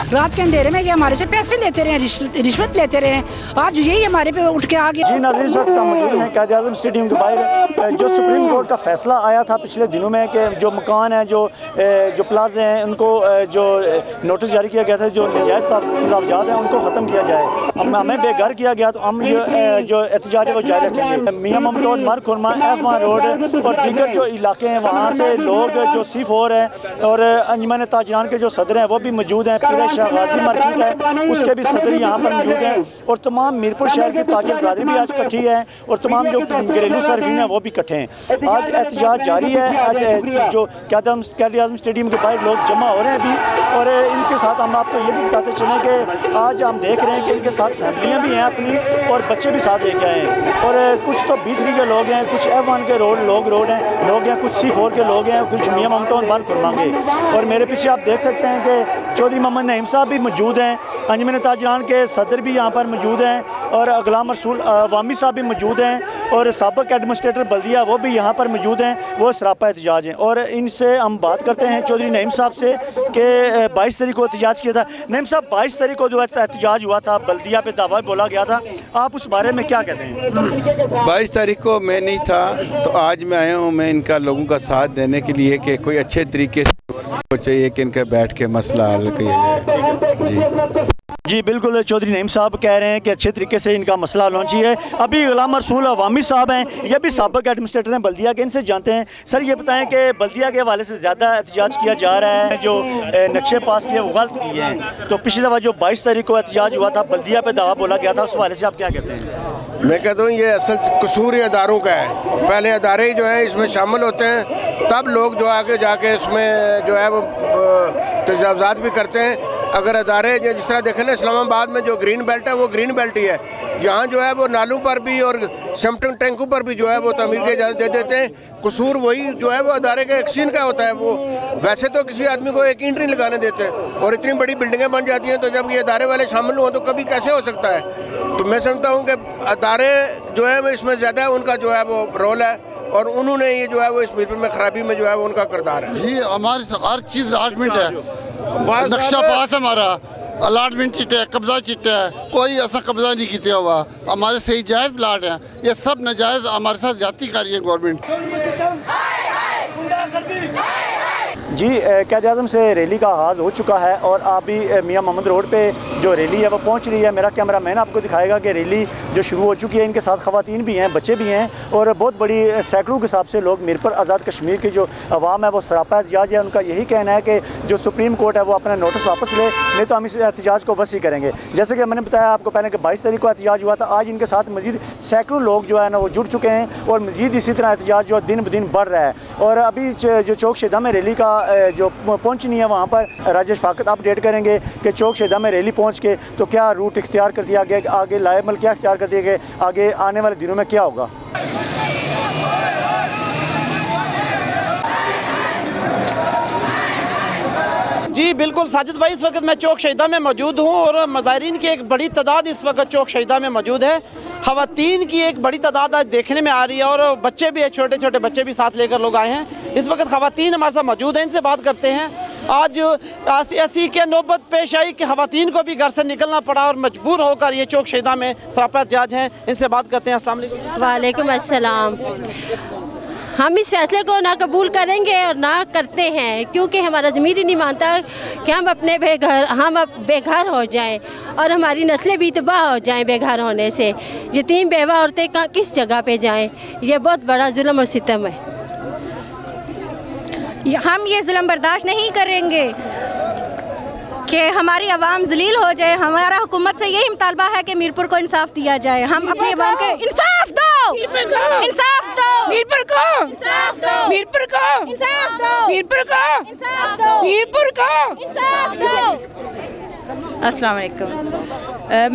रात के अंधेरे में ये हमारे से पैसे लेते रहे, रिश्वत लेते रहे। आज यही हमारे पे उठ के आ गया। जी नाज़रीन, इस वक्त हम मौजूद हैं कायद आज़म स्टेडियम के बाहर। जो सुप्रीम कोर्ट का फैसला आया था पिछले दिनों में कि जो मकान हैं, जो प्लाजे हैं, उनको जो नोटिस जारी किया गया था, जो नजायज़ कागजात हैं उनको ख़त्म किया जाए। हमें बेघर किया गया, तो हम ये जो एहतजाज है वो जारी रखेंगे। मियाँ ममतोज, मरखुरमा, F1 रोड और दीगर जो इलाके हैं वहाँ से लोग जो C4 हैं और अंजुमन ताजरान के जो सदर हैं वो भी मौजूद हैं। पीर शाह गाजी मार्केट है उसके भी सदर यहाँ पर मौजूद हैं और तमाम मीरपुर शहर के ताजिर बरादरी भी आज इकट्ठी है और तमाम जो घरेलू सर्फिन हैं वो भी इकट्ठे हैं। आज एहतजाज जारी है। आज जो कायद आज़म स्टेडियम के बाहर लोग जमा हो रहे हैं अभी, और इनके साथ हम आपको ये भी बताते चलें कि आज हम देख रहे हैं कि इनके साथ फैमिलियाँ भी हैं अपनी और बच्चे भी साथ लेके आए हैं। और कुछ तो B3 के लोग हैं, कुछ F1 के लोग हैं, कुछ C4 के लोग हैं, कुछ मियाँ ममतोज मरखुरमा के। और मेरे पीछे आप देख सकते हैं कि चौधरी मोहम्मद नईम साहब भी मौजूद हैं, अंजुमन ताजरान के सदर भी यहाँ पर मौजूद हैं और गुलाम रसूल अवामी साहब भी मौजूद हैं और साबिक एडमिनिस्ट्रेटर बल्दिया वो भी यहाँ पर मौजूद हैं। वो सरापा एहतजाज हैं और इनसे हम बात करते हैं चौधरी नईम साहब से कि 22 तारीख को एहतजाज किया था। नईम साहब, 22 तारीख को जो एहतजाज हुआ था, बल्दिया पे दावा बोला गया था, आप उस बारे में क्या कहते हैं? 22 तारीख को मैं नहीं था, तो आज मैं आया हूँ मैं इनका लोगों का साथ देने के लिए कि कोई अच्छे तरीके से चाहिए कि इनका बैठ के मसला हल किया जाए। जी बिल्कुल, चौधरी नईम साहब कह रहे हैं कि अच्छे तरीके से इनका मसला हल होना चाहिए। अभी गुलाम रसूल अवामी साहब हैं, ये भी साबिक एडमिनिस्ट्रेटर हैं बल्दिया के, इनसे जानते हैं। सर ये बताएं कि बल्दिया के हवाले से ज़्यादा एहतजाज किया जा रहा है, जो नक्शे पास किए वो गलत किए हैं, तो पिछली दफ़ा जो 22 तारीख को एहतजाज हुआ था, बल्दिया पे दावा बोला गया था, उस हवाले से आप क्या कहते हैं? मैं कहता हूँ ये असल कसूर अदारों का है। पहले अदारे जो हैं इसमें शामिल होते हैं, तब लोग जो आगे जाके इसमें जो है वो तजावज़ात भी करते हैं। अगर अदारे जिस तरह देखें ना, इस्लामाबाद में जो ग्रीन बेल्ट है वो ग्रीन बेल्ट ही है, यहाँ जो है वो नालों पर भी और सेप्टिक टैंकों पर भी जो है वो तमीर की इजाज़त दे देते हैं। कसूर वही जो है वो अदारे के एक्सीन का होता है। वो वैसे तो किसी आदमी को एक ईंट नहीं लगाने देते और इतनी बड़ी बिल्डिंगें बन जाती हैं, तो जब ये अदारे वाले शामिल हों तो कभी कैसे हो सकता है? तो मैं समझता हूँ कि अदारे जो है इसमें ज़्यादा उनका जो है वो रोल है और उन्होंने ये जो है वो इस मीरपुर में खराबी में जो है वो उनका किरदार है। जी हमारी हर चीज़ अलॉटमेंट है, नक्शा पास है, हमारा अलॉटमेंट चिट्टा है, कब्जा चिट्टा है, कोई ऐसा कब्जा नहीं किया हुआ। हमारे सही जायज़ प्लाट हैं, ये सब नाजायज़ हमारे साथ ज्यादती कर रही है गवर्नमेंट। जी कायद आज़म से रैली का आगाज़ हो चुका है और अभी मियाँ मोहम्मद रोड पे जो रैली है वो पहुंच रही है। मेरा कैमरा मैन आपको दिखाएगा कि रैली जो शुरू हो चुकी है। इनके साथ ख़वातीन भी हैं, बच्चे भी हैं और बहुत बड़ी सैकड़ों के हिसाब से लोग मीरपुर आज़ाद कश्मीर की जो अवाम है वो सरापा एहतजाज है। उनका यही कहना है कि जो सुप्रीम कोर्ट है वो अपना नोटिस वापस ले, नहीं तो हम इस एहतजाज को वसी करेंगे। जैसे कि मैंने बताया आपको पहले कि 22 तारीख को एहतजाज हुआ था, आज इनके साथ मज़ीद सैकड़ों लोग जो है ना वो जुड़ चुके हैं और मज़ीद इसी तरह एहतजाज जो दिन ब दिन बढ़ रहा है। और अभी जो चौक शहीदा में रैली का जो पहुंचनी है वहां पर राजेश फाकत अपडेट करेंगे कि चौक शहीदा में रैली पहुंच के तो क्या रूट इख्तियार कर दिया गया, आगे लाएमल क्या इख्तियार कर दिया गया, आगे आने वाले दिनों में क्या होगा। जी बिल्कुल साजिद भाई, इस वक्त मैं चौक शहीदा में मौजूद हूँ और मज़ाहिरीन की एक बड़ी तादाद इस वक्त चौक शहीदा में मौजूद है। ख़वातीन की एक बड़ी तादाद आज देखने में आ रही है और बच्चे भी है, छोटे छोटे बच्चे भी साथ लेकर लोग आए हैं। इस वक्त ख़वातीन हमारे साथ मौजूद हैं, इनसे बात करते हैं। आज ऐसी के नौबत पेश आई कि ख़वातीन को भी घर से निकलना पड़ा और मजबूर होकर ये चौक शहीदा में सरापा एहतजाज हैं। इनसे बात करते हैं। अस्सलाम वालेकुम। वालेकुम अस्सलाम। हम इस फैसले को ना कबूल करेंगे और ना करते हैं, क्योंकि हमारा ज़मीर ही नहीं मानता कि हम अपने बेघर हो जाएं और हमारी नस्लें भी तबाह हो जाएं बेघर होने से। यतीम बेवा औरतें कहाँ किस जगह पे जाएं? ये बहुत बड़ा जुल्म और सितम है। हम ये जुल्म बर्दाश्त नहीं करेंगे कि हमारी आवाम जलील हो जाए। हमारा हुकूमत से यही मुतालबा है कि मीरपुर को इंसाफ दिया जाए। हम अपनी आवाम को इंसाफ दो, इंसाफ दो, मीरपुर को इंसाफ दो, मीरपुर को इंसाफ दो, मीरपुर को इंसाफ दो, मीरपुर को इंसाफ दो। अस्सलाम वालेकुम।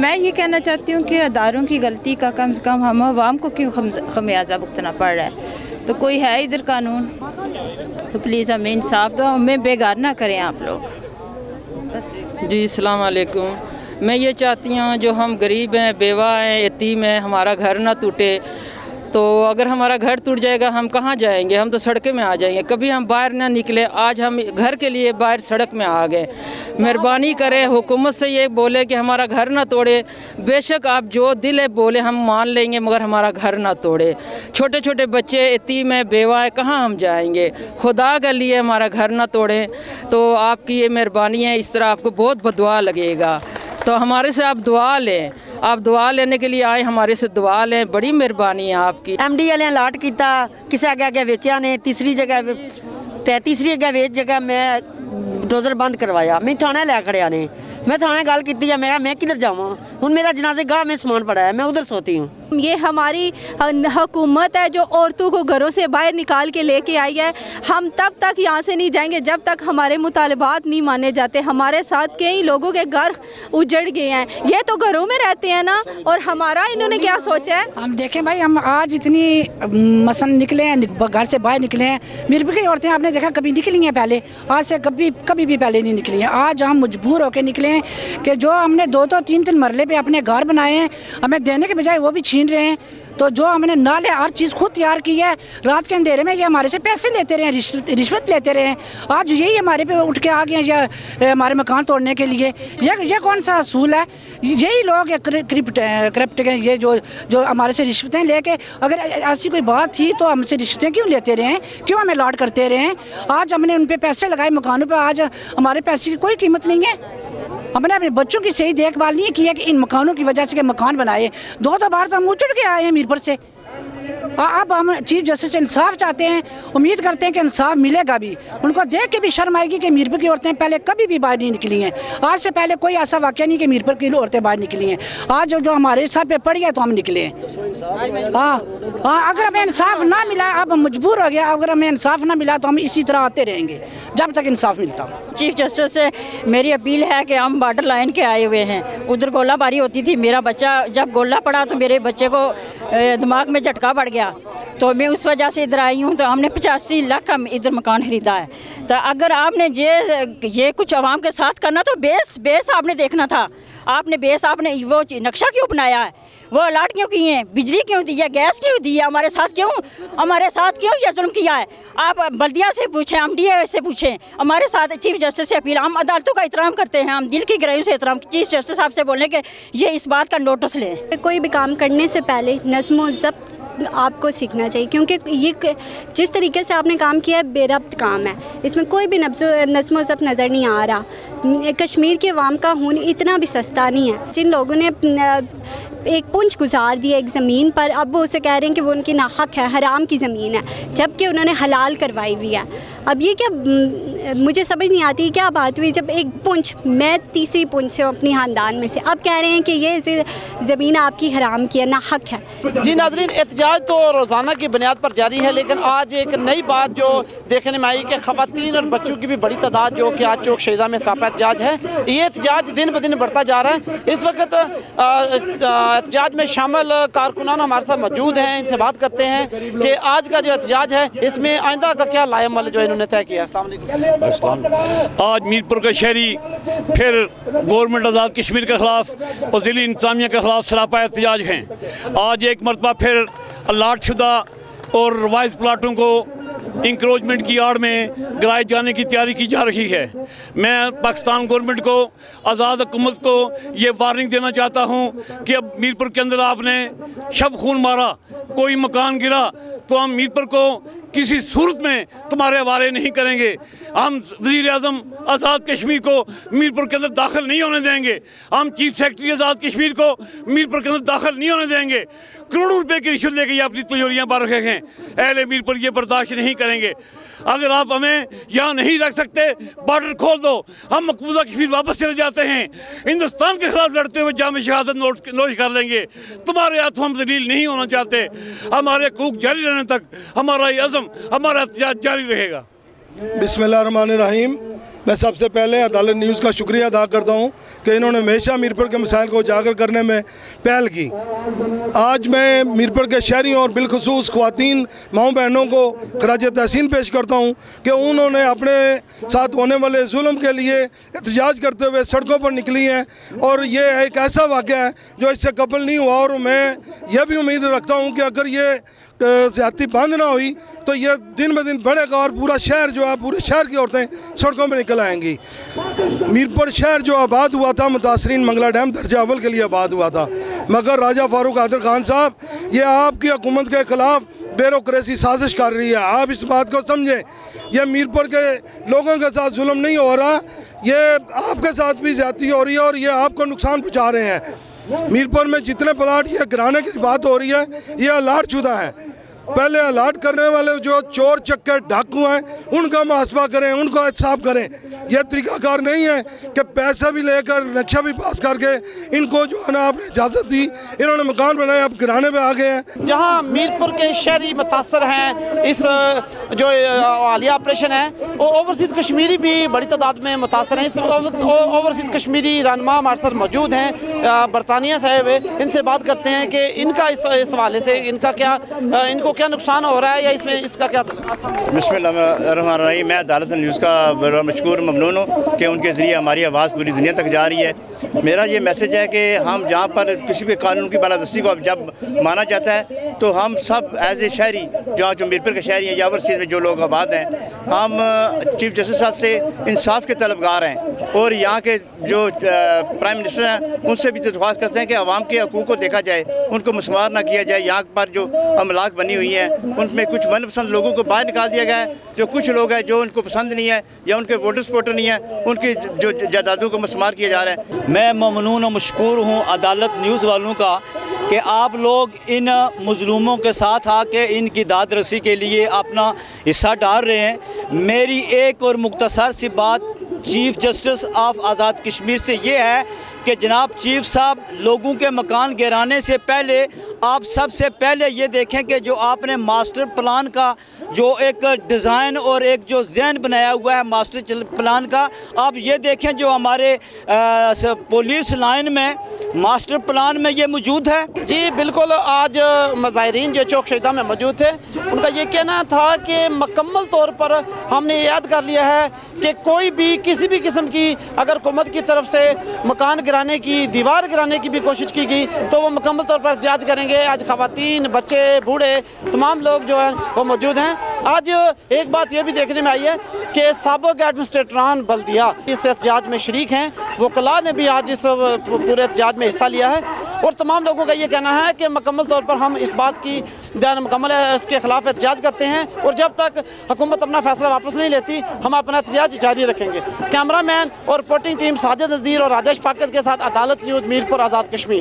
मैं ये कहना चाहती हूँ कि अदारों की गलती का कम से कम हम आवाम को क्यों खमियाजा भुगतना पड़ रहा है? तो कोई है इधर कानून, तो प्लीज़ हमें इंसाफ दो, हमें बेगार ना करें आप लोग बस। जी अस्सलाम वालेकुम। मैं ये चाहती हूँ जो हम गरीब हैं, बेवा हैं, यतीम हैं, हमारा घर ना टूटे, तो अगर हमारा घर टूट जाएगा हम कहाँ जाएंगे, हम तो सड़कें में आ जाएंगे। कभी हम बाहर ना निकले, आज हम घर के लिए बाहर सड़क में आ गए। मेहरबानी करें, हुकूमत से ये बोले कि हमारा घर ना तोड़े। बेशक आप जो दिल है बोले हम मान लेंगे, मगर हमारा घर ना तोड़े। छोटे छोटे बच्चे यतीम है, बेवा है, कहाँ हम जाएंगे। खुदा के लिए हमारा घर ना तोड़ें। तो आपकी ये मेहरबानी है, इस तरह आपको बहुत बदुआ लगेगा। तो हमारे से आप दुआ लें, आप दुआ लेने के लिए आए, हमारे से दुआ लें, बड़ी मेहरबानी है आपकी। MD वाले अलाट किया, किसी अगे वेचा ने, तीसरी जगह वेच जगह मैं डोजर बंद करवाया। मैं थाने लै खड़िया ने, मैं थाने गल की, मैं किधर जाऊँ, हुण मेरा जनाजे गाह में समान पड़ा है, मैं उधर सोती हूँ। ये हमारी हुकूमत है जो औरतों को घरों से बाहर निकाल के लेके आई है। हम तब तक यहाँ से नहीं जाएंगे जब तक हमारे मुतालबात नहीं माने जाते। हमारे साथ कई लोगों के घर उजड़ गए हैं, ये तो घरों में रहते हैं ना, और हमारा इन्होंने क्या सोचा है। हम देखें भाई, हम आज इतनी मसन निकले हैं, घर से बाहर निकले हैं। मीरपुर की औरतें आपने देखा कभी निकली हैं पहले, आज से कभी भी पहले नहीं निकली हैं। आज हम मजबूर होकर निकले हैं कि जो हमने 2-2 3-3 मरले पे अपने घर बनाए हैं, हमें देने के बजाय वो भी छीन रहे हैं। तो जो हमने नाले हर चीज़ खुद तैयार की है, रात के अंधेरे में ये हमारे से पैसे लेते रहे, रिश्वत लेते रहे। आज यही हमारे पे उठ के आ गए या हमारे मकान तोड़ने के लिए। ये कौन सा असूल है। यही लोग करप्ट हैं, ये जो हमारे से रिश्वतें लेके, अगर ऐसी कोई बात थी तो हमसे रिश्वतें क्यों लेते रहे, क्यों हमें लॉट करते रहे। आज हमने उन पर पैसे लगाए मकानों पर, आज हमारे पैसे की कोई कीमत नहीं है। हमने अपने बच्चों की सही देखभाल नहीं की है कि इन मकानों की वजह से के मकान बनाए। 2 बार तो हम उजड़ के आए हैं मीरपुर से। अब हम चीफ जस्टिस से इंसाफ चाहते हैं, उम्मीद करते हैं कि इंसाफ मिलेगा भी। उनको देख के भी शर्म आएगी कि मीरपुर की औरतें पहले कभी भी बाहर नहीं निकली हैं। आज से पहले कोई ऐसा वाक़या नहीं कि मीरपुर की औरतें बाहर निकली हैं। आज जो हमारे सर पे पड़ गया तो हम निकले हैं। हाँ, अगर हमें इंसाफ ना मिला, अब हम मजबूर हो गया, अगर हमें इंसाफ ना मिला तो हम इसी तरह आते रहेंगे जब तक इंसाफ मिलता। चीफ जस्टिस से मेरी अपील है कि हम बॉर्डर लाइन के आए हुए हैं, उधर गोलाबारी होती थी। मेरा बच्चा जब गोला पड़ा तो मेरे बच्चे को दिमाग में झटका पड़ गया, तो मैं उस वजह से इधर आई हूँ। तो हमने 85 लाख का इधर मकान ख़रीदा है। तो अगर आपने ये कुछ आवाम के साथ करना तो बेस आपने देखना था। आपने वो नक्शा क्यों बनाया है, वो अलाट क्यों किए हैं, बिजली क्यों दी है, गैस क्यों दी है, हमारे साथ क्यों ये जुल्म किया है। आप बल्दिया से पूछें, MDA से पूछें, हमारे साथ चीफ जस्टिस से अपील। हम अदालतों का एहतराम करते हैं, हम दिल की गहराइयों से एहतराम। चीफ जस्टिस साहब से बोलें कि ये इस बात का नोटिस लें। कोई भी काम करने से पहले नज़्म व ज़ब्त आपको सीखना चाहिए, क्योंकि ये जिस तरीके से आपने काम किया है बेरब्त काम है, इसमें कोई भी नज़्म व ज़ब्त नज़र नहीं आ रहा। कश्मीर के अवाम का खून इतना भी सस्ता नहीं है। जिन लोगों ने एक पुंज गुजार दी एक ज़मीन पर, अब वो उसे कह रहे हैं कि वो उनकी नाहक है, हराम की ज़मीन है, जबकि उन्होंने हलाल करवाई हुई है। अब ये क्या, मुझे समझ नहीं आती क्या बात हुई जब एक पुंज, मैं तीसरी पुंज से हूँ अपनी ख़ानदान में से, अब कह रहे हैं कि ये ज़मीन आपकी हराम की है, नाहक है। जी नाज़रीन, एहतजाज तो रोज़ाना की बुनियाद पर जारी है, लेकिन आज एक नई बात जो देखने में आई कि ख़वातीन और बच्चों की भी बड़ी तादाद जो कि आज चौक शहीदा में सरापा एहतजाज है। ये एहतजाज दिन ब दिन बढ़ता जा रहा है। इस वक्त एहतजाज में शामिल कारकुनान हमारे साथ मौजूद हैं, इनसे बात करते हैं कि आज का जो एहतजाज है इसमें आइंदा का क्या लाएमल जो इन्होंने तय किया। आज मीरपुर के शहरी फिर गवर्नमेंट आज़ाद कश्मीर के ख़िलाफ़ और ज़िली इंतज़ामिया के ख़िलाफ़ सरापा एहतजाज हैं। आज एक मरतबा फिर अलाट शुदा और रिवाइज प्लाटों को इंक्रोचमेंट की आड़ में गिराए जाने की तैयारी की जा रही है। मैं पाकिस्तान गवर्नमेंट को, आज़ाद हुकूमत को ये वार्निंग देना चाहता हूँ कि अब मीरपुर के अंदर आपने शब खून मारा, कोई मकान गिरा तो हम मीरपुर को किसी सूरत में तुम्हारे हवाले नहीं करेंगे। हम वज़ीर-ए-आज़म आज़ाद कश्मीर को मीरपुर के अंदर दाखिल नहीं होने देंगे। हम चीफ सेक्रेटरी आज़ाद कश्मीर को मीरपुर के अंदर दाखिल नहीं होने देंगे। करोड़ों रुपए की रिश्वत लेके ये अपनी तिजोरियाँ भर रखे हैं। अहले मीरपुर ये बर्दाश्त नहीं करेंगे। अगर आप हमें यहाँ नहीं रख सकते, बॉर्डर खोल दो, हम मकबूजा कश्मीर वापस चले जाते हैं, हिंदुस्तान के खिलाफ लड़ते हुए जाम शहादत नोश कर लेंगे। तुम्हारे हाथों हम जलील नहीं होना चाहते। हमारे हकूक़ जारी रहने तक हमारा ये अज़म, हमारा एहतजाज जारी रहेगा। बिस्मिल्लाहिर्रहमानिर्रहीम। मैं सबसे पहले अदालत न्यूज़ का शुक्रिया अदा करता हूँ कि इन्होंने हमेशा मीरपुर के मसाइल को उजागर करने में पहल की। आज मैं मीरपुर के शहरियों और बिलखसूस ख़वातीन माओ बहनों को खराज तहसीन पेश करता हूँ कि उन्होंने अपने साथ होने वाले जुल्म के लिए एहतजाज करते हुए सड़कों पर निकली हैं, और ये एक ऐसा वाक़या है जो इससे कबल नहीं हुआ। और मैं यह भी उम्मीद रखता हूँ कि अगर ये ज़्यादती बंद ना हुई तो ये दिन ब दिन बढ़ेगा और पूरा शहर जो है, पूरे शहर की औरतें सड़कों पर निकल आएंगी। मीरपुर शहर जो आबाद हुआ था मुतासरीन मंगला डैम दर्जा अव्वल के लिए आबाद हुआ था, मगर राजा फारूक आदिल खान साहब ये आपकी हुकूमत के ख़िलाफ़ ब्यूरोक्रेसी साजिश कर रही है। आप इस बात को समझें, ये मीरपुर के लोगों के साथ जुल्म नहीं हो रहा, ये आपके साथ भी ज़्यादती हो रही है और ये आपको नुकसान पहुँचा रहे हैं। मीरपुर में जितने प्लाट ये गिराने की बात हो रही है ये अलाट शुदा है। पहले अलाट करने वाले जो चोर चक्कर डाकू हैं उनका मुहासबा करें, उनको एहसाब करें। यह तरीकाकार नहीं है कि पैसा भी लेकर नक्शा भी पास करके इनको जो है ना आपने इजाज़त दी, इन्होंने मकान बनाए, अब गिराने पे आ गए हैं। जहां मीरपुर के शहरी मुतासर हैं इस जो आलिया ऑपरेशन है, वो ओवरसीज़ कश्मीरी भी बड़ी तादाद में मुतासर हैं। इस ओवरसीज़ कश्मीरी रहनुमा हमारे साथ मौजूद हैं, बरतानिया साहब, इनसे बात करते हैं कि इनका इस हवाले से इनको क्या नुकसान हो रहा है या इसमें इसका क्या। बिस्मिल्लाहिर्रहमानिर्रहीम। मैं अदालत न्यूज़ का बड़ा मशकूर ममनून हूँ कि उनके ज़रिए हमारी आवाज़ पूरी दुनिया तक जा रही है। मेरा ये मैसेज है कि हम जहाँ पर किसी भी कानून की बालादस्ती को जब माना जाता है तो हम सब एज ए शहरी, जहाँ जो मीरपुर के शहरी हैं या ओवरसीज़ में जो लोग आबाद हैं, हम चीफ जस्टिस साहब से इंसाफ के तलबगार हैं और यहाँ के जो प्राइम मिनिस्टर हैं उनसे भी दरख्वास्त करते हैं कि आवाम के हकूक़ को देखा जाए, उनको मसमार ना किया जाए। यहाँ पर जो अमलाक बनी हुई हैं उनमें कुछ मनपसंद लोगों को बाहर निकाल दिया गया है। जो कुछ लोग हैं जो उनको पसंद नहीं है या उनके वोटर सपोर्टर नहीं है, उनकी जो जायदादों को मसमार किया जा रहा है। मैं ममनून और मशकूर हूँ अदालत न्यूज़ वालों का कि आप लोग इन मज़लूमों के साथ आके इनकी दाद रसी के लिए अपना हिस्सा डाल रहे हैं। मेरी एक और मुख्तसर सी बात chief justice of Azad Kashmir से ये है कि जनाब चीफ साहब, लोगों के मकान गिराने से पहले आप सबसे पहले ये देखें कि जो आपने मास्टर प्लान का जो एक डिज़ाइन और एक जो जहन बनाया हुआ है मास्टर प्लान का, आप ये देखें जो हमारे पुलिस लाइन में मास्टर प्लान में ये मौजूद है। जी बिल्कुल, आज मज़ाहिरीन जो चौक शहीदा में मौजूद थे उनका ये कहना था कि मुकम्मल तौर पर हमने याद कर लिया है कि कोई भी किसी भी किस्म की अगर हुकूमत की तरफ से मकान गिराने की, दीवार गिराने की भी कोशिश की गई तो वो मुकम्मल तौर पर एहतजाज करेंगे। आज ख़वातीन, बच्चे, बूढ़े तमाम लोग जो हैं वो मौजूद हैं। आज एक बात ये भी देखने में आई है कि साबिक़ एडमिनिस्ट्रेटरान बल्दिया इस एहतजाज में शरीक हैं, वकला ने भी आज इस पूरे एहतजाज में हिस्सा लिया है और तमाम लोगों का ये कहना है कि मुकम्मल तौर पर हम इस बात की मुकम्मल इसके ख़िलाफ़ एहतजाज करते हैं और जब तक हुकूमत अपना फैसला वापस नहीं लेती हम अपना एहतजाज जारी रखेंगे। कैमरामैन और रिपोर्टिंग टीम साजिद नज़ीर और राजेश फाकत के साथ अदालत न्यूज़ मीरपुर आज़ाद कश्मीर।